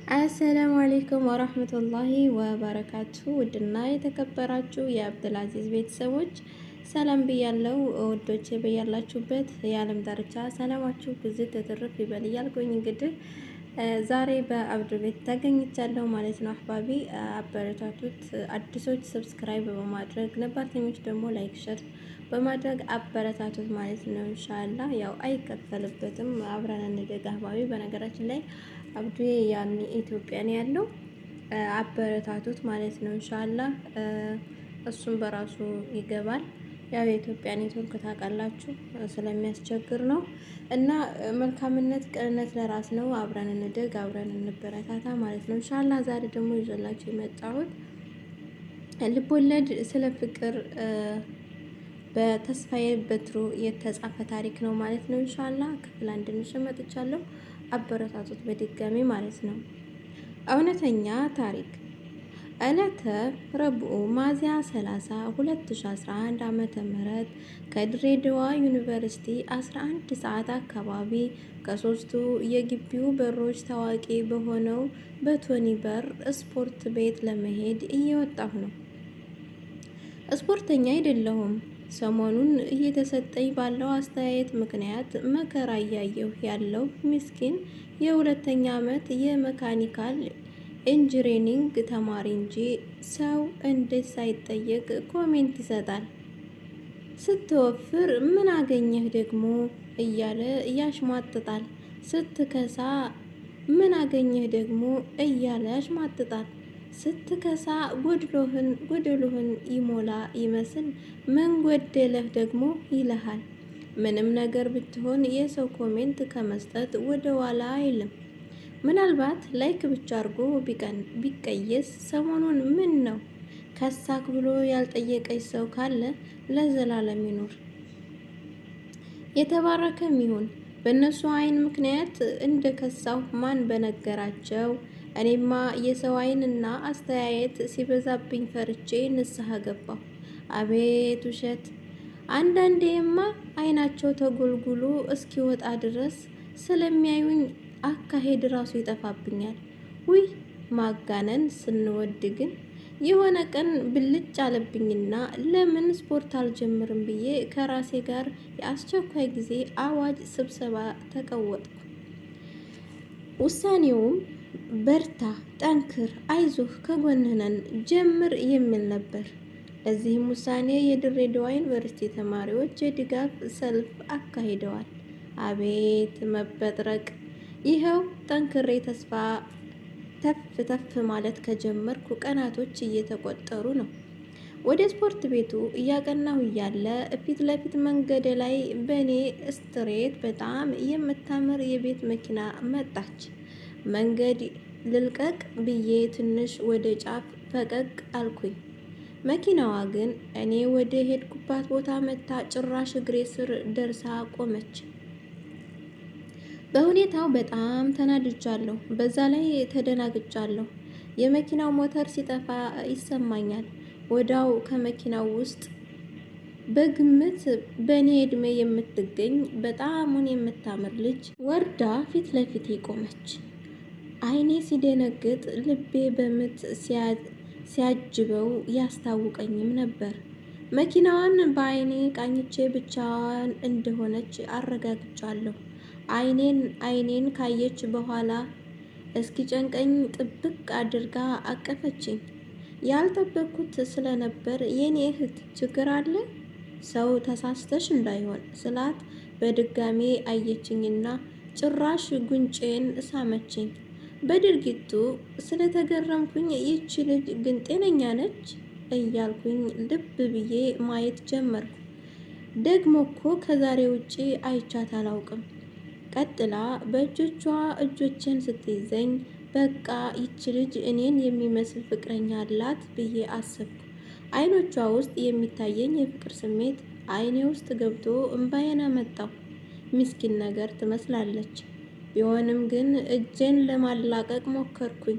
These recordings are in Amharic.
አሰላሙ አሌይኩም ወራህመቱላሂ ወበረካቱ። ውድና የተከበራችሁ የአብዱልአዚዝ ቤተሰቦች ሰላም ብያለው። ውዶቼ በያላችሁበት የዓለም ዳርቻ ሰላማችሁ ብዝት ተትርፍ ይበል እያልኩኝ እንግዲህ ዛሬ በአብዱ ቤት ተገኝቻለሁ ማለት ነው። አህባቢ አበረታቱት። አዲሶች ሰብስክራይብ በማድረግ ነባርተኞች ደግሞ ላይክ ሸር በማድረግ አበረታቱት ማለት ነው። ኢንሻአላህ ያው አይከፈልበትም። አብረን እንደግ አህባቢ። በነገራችን ላይ አብዱ ያኔ ኢትዮጵያ ነው ያለው። አበረታቱት ማለት ነው። ኢንሻአላህ እሱም በራሱ ይገባል። ያው የኢትዮጵያ ኔትወርክ ታውቃላችሁ ስለሚያስቸግር ነው። እና መልካምነት ቅንነት ለራስ ነው። አብረን እንደግ አብረን እንበረታታ ማለት ነው። ኢንሻአላህ ዛሬ ደግሞ ይዘላችሁ የመጣሁት ልቦለድ ስለ ፍቅር በተስፋዬ በትሩ የተጻፈ ታሪክ ነው ማለት ነው። ኢንሻአላህ ክፍል አንድ መጥቻለሁ። አበረታቱት በድጋሚ ማለት ነው። እውነተኛ ታሪክ ዕለተ ረቡዕ ሚያዝያ 30 2011 ዓመተ ምህረት ከድሬዳዋ ዩኒቨርሲቲ 11 ሰዓት አካባቢ ከሶስቱ የግቢው በሮች ታዋቂ በሆነው በቶኒ በር ስፖርት ቤት ለመሄድ እየወጣሁ ነው። ስፖርተኛ አይደለሁም። ሰሞኑን እየተሰጠኝ ባለው አስተያየት ምክንያት መከራ እያየሁ ያለው ምስኪን የሁለተኛ ዓመት የመካኒካል ኢንጂነሪንግ ተማሪ እንጂ ሰው እንዴት ሳይጠየቅ ኮሜንት ይሰጣል። ስትወፍር ምን አገኘህ ደግሞ እያለ ያሽሟጥጣል። ስትከሳ ምን አገኘህ ደግሞ እያለ ያሽሟጥጣል። ስትከሳ ጎድሎህን ይሞላ ይመስል ምን ጎደለህ ደግሞ ይልሃል። ምንም ነገር ብትሆን የሰው ኮሜንት ከመስጠት ወደ ኋላ አይልም። ምናልባት ላይክ ብቻ አድርጎ ቢቀየስ ሰሞኑን ምን ነው ከሳክ ብሎ ያልጠየቀች ሰው ካለ ለዘላለም ይኖር የተባረከም ይሁን። በእነሱ አይን ምክንያት እንደ ከሳው ማን በነገራቸው። እኔማ የሰው አይንና አስተያየት ሲበዛብኝ ፈርቼ ንስሐ ገባሁ። አቤት ውሸት! አንዳንዴማ አይናቸው ተጎልጉሎ እስኪወጣ ድረስ ስለሚያዩኝ አካሄድ ራሱ ይጠፋብኛል። ውይ ማጋነን ስንወድ ግን የሆነ ቀን ብልጭ አለብኝና ለምን ስፖርት አልጀምርም ብዬ ከራሴ ጋር የአስቸኳይ ጊዜ አዋጅ ስብሰባ ተቀወጥኩ። ውሳኔውም በርታ፣ ጠንክር፣ አይዞህ፣ ከጎንህ ነን፣ ጀምር የሚል ነበር። ለዚህም ውሳኔ የድሬዳዋ ዩኒቨርሲቲ ተማሪዎች የድጋፍ ሰልፍ አካሂደዋል። አቤት መበጥረቅ! ይኸው ጠንክሬ ተፍ ማለት ከጀመርኩ ቀናቶች እየተቆጠሩ ነው። ወደ ስፖርት ቤቱ እያቀናሁ እያለ ፊት ለፊት መንገድ ላይ በእኔ ስትሬት በጣም የምታምር የቤት መኪና መጣች። መንገድ ልልቀቅ ብዬ ትንሽ ወደ ጫፍ ፈቀቅ አልኩኝ። መኪናዋ ግን እኔ ወደ ሄድኩባት ቦታ መታ ጭራሽ እግሬ ስር ደርሳ ቆመች። በሁኔታው በጣም ተናድጃለሁ። በዛ ላይ ተደናግጫለሁ። የመኪናው ሞተር ሲጠፋ ይሰማኛል። ወዳው ከመኪናው ውስጥ በግምት በእኔ ዕድሜ የምትገኝ በጣሙን የምታምር ልጅ ወርዳ ፊት ለፊቴ ቆመች። አይኔ ሲደነግጥ ልቤ በምት ሲያጅበው ያስታውቀኝም ነበር። መኪናዋን በአይኔ ቃኝቼ ብቻዋን እንደሆነች አረጋግጫለሁ። አይኔን ካየች በኋላ እስኪ ጨንቀኝ ጥብቅ አድርጋ አቀፈችኝ። ያልጠበቅኩት ስለነበር የኔ እህት ችግር አለ? ሰው ተሳስተሽ እንዳይሆን ስላት በድጋሜ አየችኝና ጭራሽ ጉንጬን ሳመችኝ። በድርጊቱ ስለተገረምኩኝ ይቺ ልጅ ግን ጤነኛ ነች እያልኩኝ ልብ ብዬ ማየት ጀመርኩ። ደግሞ እኮ ከዛሬ ውጪ አይቻት አላውቅም። ቀጥላ በእጆቿ እጆቼን ስትይዘኝ በቃ ይቺ ልጅ እኔን የሚመስል ፍቅረኛ አላት ብዬ አሰብኩ። አይኖቿ ውስጥ የሚታየኝ የፍቅር ስሜት አይኔ ውስጥ ገብቶ እምባዬን አመጣው። ምስኪን ነገር ትመስላለች። ቢሆንም ግን እጄን ለማላቀቅ ሞከርኩኝ።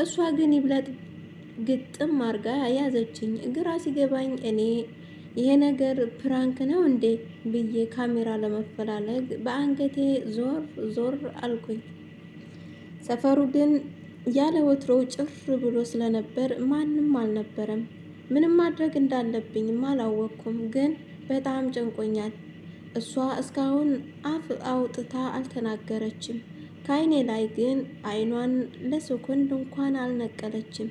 እሷ ግን ይብለጥ ግጥም አርጋ ያዘችኝ። ግራ ሲገባኝ እኔ ይሄ ነገር ፕራንክ ነው እንዴ ብዬ ካሜራ ለመፈላለግ በአንገቴ ዞር አልኩኝ። ሰፈሩ ግን ያለ ወትሮው ጭር ብሎ ስለነበር ማንም አልነበረም። ምንም ማድረግ እንዳለብኝም አላወቅኩም፣ ግን በጣም ጨንቆኛል። እሷ እስካሁን አፍ አውጥታ አልተናገረችም። ከዓይኔ ላይ ግን ዓይኗን ለሰኮንድ እንኳን አልነቀለችም።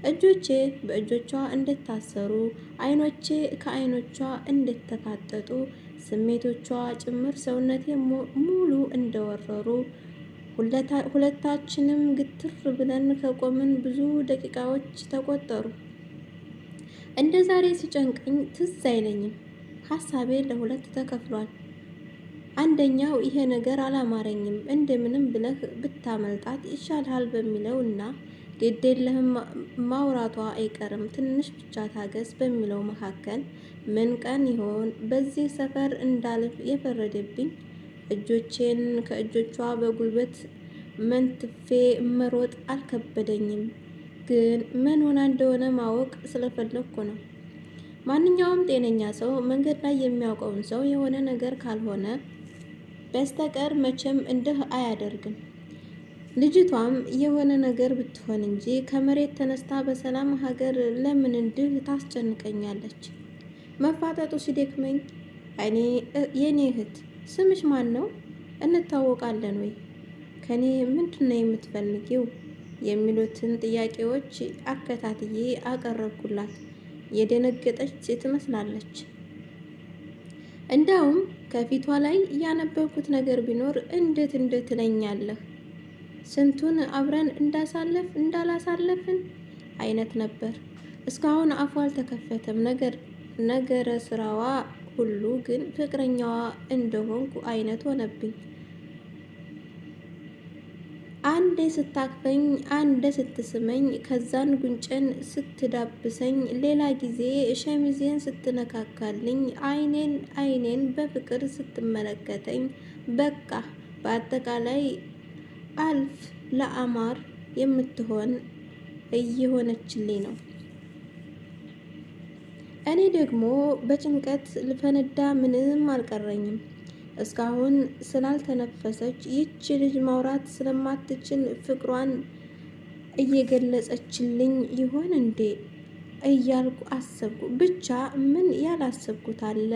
እጆቼ በእጆቿ እንደታሰሩ፣ ዓይኖቼ ከዓይኖቿ እንደተፋጠጡ፣ ስሜቶቿ ጭምር ሰውነቴ ሙሉ እንደወረሩ፣ ሁለታችንም ግትር ብለን ከቆምን ብዙ ደቂቃዎች ተቆጠሩ። እንደ ዛሬ ሲጨንቀኝ ትዝ አይለኝም። ሀሳቤ ለሁለት ተከፍሏል። አንደኛው ይሄ ነገር አላማረኝም፣ እንደምንም ብለህ ብታመልጣት ይሻልሃል በሚለው እና ግዴለህም ማውራቷ አይቀርም ትንሽ ብቻ ታገስ በሚለው መካከል ምን ቀን ይሆን በዚህ ሰፈር እንዳልፍ የፈረደብኝ? እጆቼን ከእጆቿ በጉልበት መንትፌ መሮጥ አልከበደኝም፣ ግን ምን ሆና እንደሆነ ማወቅ ስለፈለግኩ ነው። ማንኛውም ጤነኛ ሰው መንገድ ላይ የሚያውቀውን ሰው የሆነ ነገር ካልሆነ በስተቀር መቼም እንዲህ አያደርግም። ልጅቷም የሆነ ነገር ብትሆን እንጂ ከመሬት ተነስታ በሰላም ሀገር ለምን እንዲህ ታስጨንቀኛለች? መፋጠጡ ሲደክመኝ የኔ እህት ስምሽ ማን ነው? እንታወቃለን ወይ? ከኔ ምንድን ነው የምትፈልጊው? የሚሉትን ጥያቄዎች አከታትዬ አቀረብኩላት። የደነገጠች ትመስላለች። እንዳውም ከፊቷ ላይ ያነበብኩት ነገር ቢኖር እንዴት ትለኛለህ? ስንቱን አብረን እንዳላሳለፍን አይነት ነበር። እስካሁን አፏ አልተከፈተም። ነገረ ስራዋ ሁሉ ግን ፍቅረኛዋ እንደሆንኩ አይነት ሆነብኝ። አንዴ ስታቅፈኝ፣ አንዴ ስትስመኝ፣ ከዛን ጉንጨን ስትዳብሰኝ፣ ሌላ ጊዜ ሸሚዜን ስትነካካልኝ፣ አይኔን በፍቅር ስትመለከተኝ፣ በቃ በአጠቃላይ አልፍ ለአማር የምትሆን እየሆነችልኝ ነው። እኔ ደግሞ በጭንቀት ልፈነዳ ምንም አልቀረኝም። እስካሁን ስላልተነፈሰች ይህች ልጅ ማውራት ስለማትችል ፍቅሯን እየገለጸችልኝ ይሆን እንዴ እያልኩ አሰብኩ። ብቻ ምን ያላሰብኩት አለ።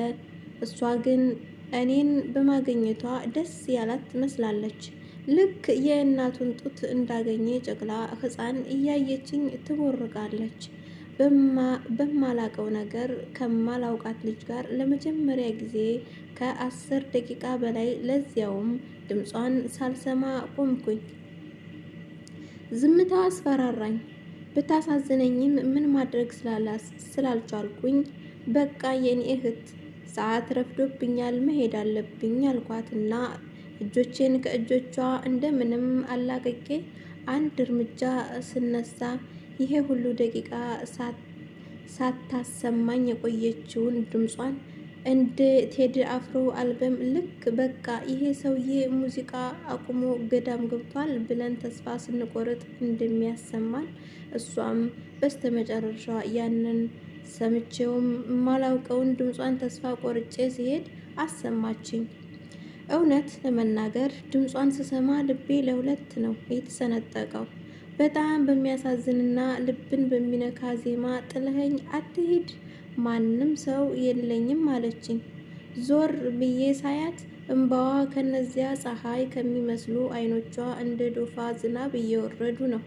እሷ ግን እኔን በማግኘቷ ደስ ያላት ትመስላለች። ልክ የእናቱን ጡት እንዳገኘ ጨቅላ ሕፃን እያየችኝ ትቦርቃለች። በማላቀው ነገር ከማላውቃት ልጅ ጋር ለመጀመሪያ ጊዜ ከ10 ደቂቃ በላይ ለዚያውም ድምጿን ሳልሰማ ቆምኩኝ። ዝምታዋ አስፈራራኝ። ብታሳዝነኝም ምን ማድረግ ስላልቻልኩኝ በቃ የኔ እህት ሰዓት ረፍዶብኛል መሄድ አለብኝ አልኳትና እጆቼን ከእጆቿ እንደምንም አላቅቄ አንድ እርምጃ ስነሳ ይሄ ሁሉ ደቂቃ ሳታሰማኝ የቆየችውን ድምጿን እንደ ቴዲ አፍሮ አልበም ልክ በቃ ይሄ ሰውዬ ሙዚቃ አቁሞ ገዳም ገብቷል ብለን ተስፋ ስንቆርጥ እንደሚያሰማን እሷም በስተመጨረሻ ያንን ሰምቼውም የማላውቀውን ድምጿን ተስፋ ቆርጬ ሲሄድ አሰማችኝ። እውነት ለመናገር ድምጿን ስሰማ ልቤ ለሁለት ነው የተሰነጠቀው። በጣም በሚያሳዝንና ልብን በሚነካ ዜማ ጥለኸኝ አትሂድ፣ ማንም ሰው የለኝም አለችኝ። ዞር ብዬ ሳያት እንባዋ ከነዚያ ፀሐይ ከሚመስሉ አይኖቿ እንደ ዶፋ ዝናብ እየወረዱ ነው።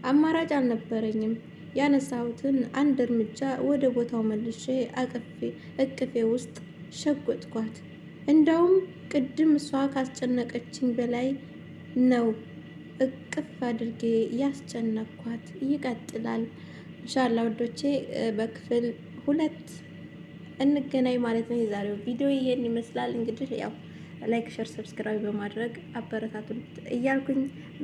አማራጭ አልነበረኝም። ያነሳሁትን አንድ እርምጃ ወደ ቦታው መልሼ እቅፌ ውስጥ ሸጎጥኳት። እንዳውም ቅድም እሷ ካስጨነቀችኝ በላይ ነው እቅፍ አድርጌ ያስጨነኳት። ይቀጥላል ኢንሻአላህ ወዶቼ በክፍል 2 እንገናኝ ማለት ነው። የዛሬው ቪዲዮ ይሄን ይመስላል። እንግዲህ ያው ላይክ፣ ሼር፣ ሰብስክራይብ በማድረግ አበረታቱን እያልኩኝ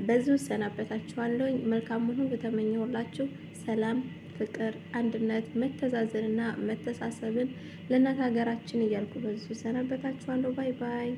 በዙ ሰናበታችኋለሁ። መልካም ሁሉ በተመኘሁላችሁ ሰላም፣ ፍቅር፣ አንድነት፣ መተዛዘንና መተሳሰብን ለእናት ሀገራችን እያልኩ በዙ ሰናበታችኋለሁ። ባይ ባይ።